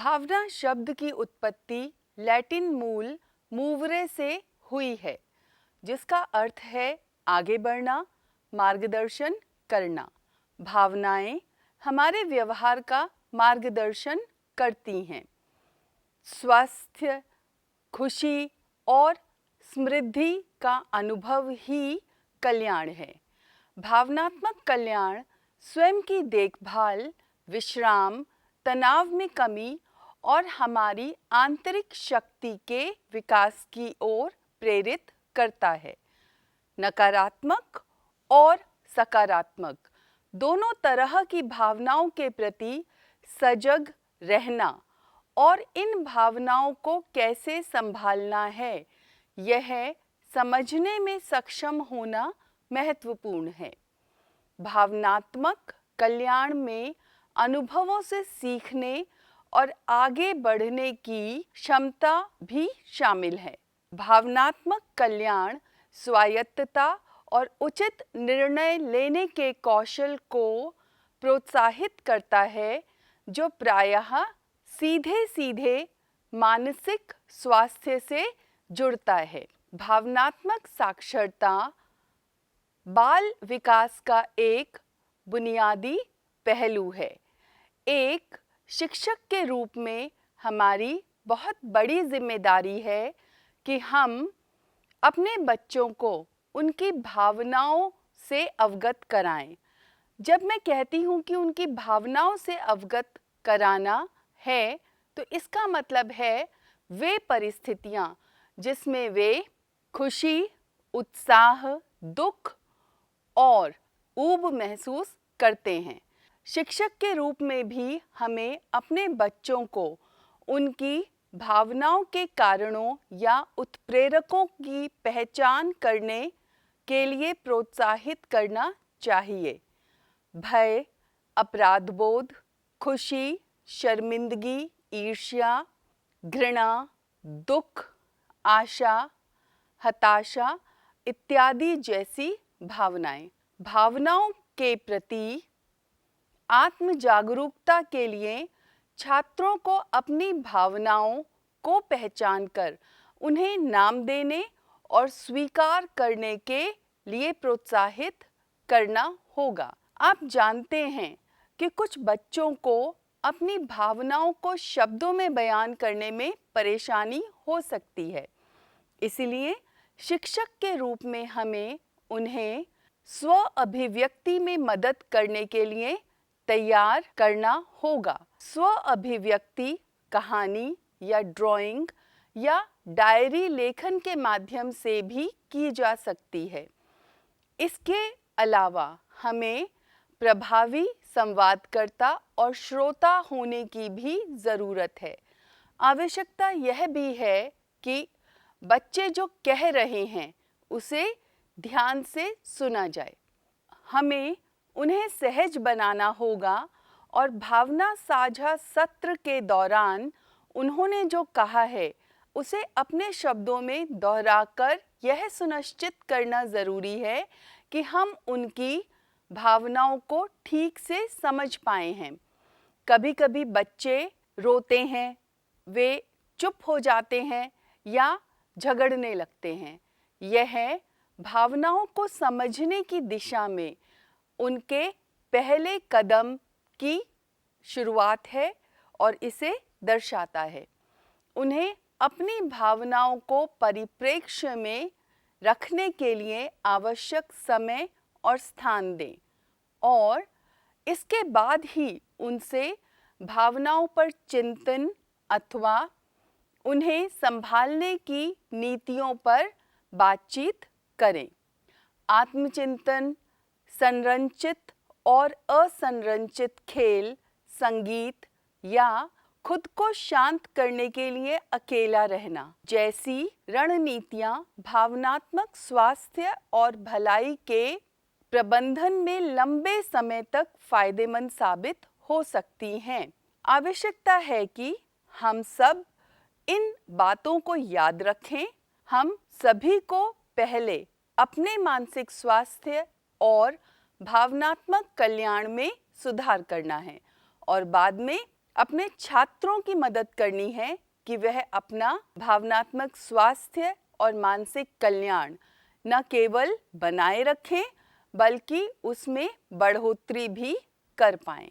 भावना शब्द की उत्पत्ति लैटिन मूल मूवरे से हुई है, जिसका अर्थ है आगे बढ़ना, मार्गदर्शन करना। भावनाएं हमारे व्यवहार का मार्गदर्शन करती हैं। स्वास्थ्य, खुशी और समृद्धि का अनुभव ही कल्याण है। भावनात्मक कल्याण स्वयं की देखभाल, विश्राम, तनाव में कमी और हमारी आंतरिक शक्ति के विकास की ओर प्रेरित करता है। नकारात्मक और सकारात्मक दोनों तरह की भावनाओं के प्रति सजग रहना और इन भावनाओं को कैसे संभालना है, यह समझने में सक्षम होना महत्वपूर्ण है। भावनात्मक कल्याण में अनुभवों से सीखने और आगे बढ़ने की क्षमता भी शामिल है। भावनात्मक कल्याण स्वायत्तता और उचित निर्णय लेने के कौशल को प्रोत्साहित करता है, जो प्रायः सीधे सीधे मानसिक स्वास्थ्य से जुड़ता है। भावनात्मक साक्षरता बाल विकास का एक बुनियादी पहलू है। एक शिक्षक के रूप में हमारी बहुत बड़ी जिम्मेदारी है कि हम अपने बच्चों को उनकी भावनाओं से अवगत कराएं। जब मैं कहती हूँ कि उनकी भावनाओं से अवगत कराना है, तो इसका मतलब है वे परिस्थितियाँ जिसमें वे खुशी, उत्साह, दुख और ऊब महसूस करते हैं। शिक्षक के रूप में भी हमें अपने बच्चों को उनकी भावनाओं के कारणों या उत्प्रेरकों की पहचान करने के लिए प्रोत्साहित करना चाहिए। भय, अपराधबोध, खुशी, शर्मिंदगी, ईर्ष्या, घृणा, दुख, आशा, हताशा इत्यादि जैसी भावनाएं। भावनाओं के प्रति आत्म जागरूकता के लिए छात्रों को अपनी भावनाओं को पहचानकर उन्हें नाम देने और स्वीकार करने के लिए प्रोत्साहित करना होगा। आप जानते हैं कि कुछ बच्चों को अपनी भावनाओं को शब्दों में बयान करने में परेशानी हो सकती है। इसलिए शिक्षक के रूप में हमें उन्हें स्व अभिव्यक्ति में मदद करने के लिए तैयार करना होगा। स्व अभिव्यक्ति कहानी या ड्राइंग या डायरी लेखन के माध्यम से भी की जा सकती है। इसके अलावा हमें प्रभावी संवादकर्ता और श्रोता होने की भी ज़रूरत है। आवश्यकता यह भी है कि बच्चे जो कह रहे हैं उसे ध्यान से सुना जाए। हमें उन्हें सहज बनाना होगा और भावना साझा सत्र के दौरान उन्होंने जो कहा है उसे अपने शब्दों में दोहराकर यह सुनिश्चित करना ज़रूरी है कि हम उनकी भावनाओं को ठीक से समझ पाए हैं। कभी-कभी बच्चे रोते हैं, वे चुप हो जाते हैं या झगड़ने लगते हैं। यह भावनाओं को समझने की दिशा में उनके पहले कदम की शुरुआत है और इसे दर्शाता है। उन्हें अपनी भावनाओं को परिप्रेक्ष्य में रखने के लिए आवश्यक समय और स्थान दें और इसके बाद ही उनसे भावनाओं पर चिंतन अथवा उन्हें संभालने की नीतियों पर बातचीत करें। आत्मचिंतन, संरचित और असंरचित खेल, संगीत या खुद को शांत करने के लिए अकेला रहना जैसी रणनीतियाँ भावनात्मक स्वास्थ्य और भलाई के प्रबंधन में लंबे समय तक फायदेमंद साबित हो सकती हैं। आवश्यकता है कि हम सब इन बातों को याद रखें। हम सभी को पहले अपने मानसिक स्वास्थ्य और भावनात्मक कल्याण में सुधार करना है और बाद में अपने छात्रों की मदद करनी है कि वह अपना भावनात्मक स्वास्थ्य और मानसिक कल्याण न केवल बनाए रखें बल्कि उसमें बढ़ोतरी भी कर पाएं।